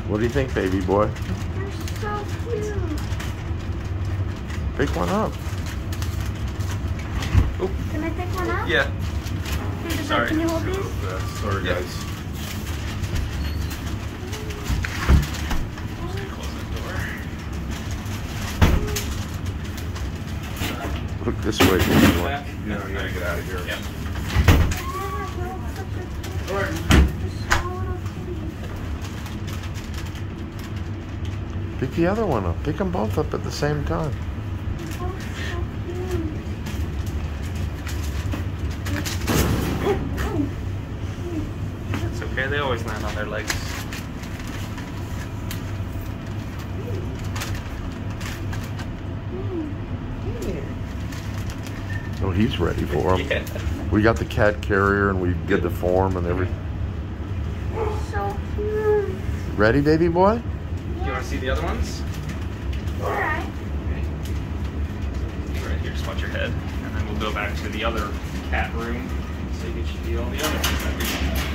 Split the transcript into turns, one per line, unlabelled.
What do you think, baby boy?
They're so cute.
Pick one up.
Oh.
Can I pick one up?
Yeah.
Here,
Sorry.
Can you hold these?
Sorry,
Yeah.
guys.
Just gonna close that door.
Look this way, baby boy.
Back.
Yeah, I gotta get out of here.
Yeah.
Pick the other one up. Pick them both up at the same time.
It's okay. They always land on their legs.
Oh, he's ready for him.
Yeah.
We got the cat carrier and we did the form and everything.
So cute.
Ready, baby boy?
You want to see the other ones?
Alright.
Right here, just watch your head. And then we'll go back to the other cat room so you can see all the other ones that we have.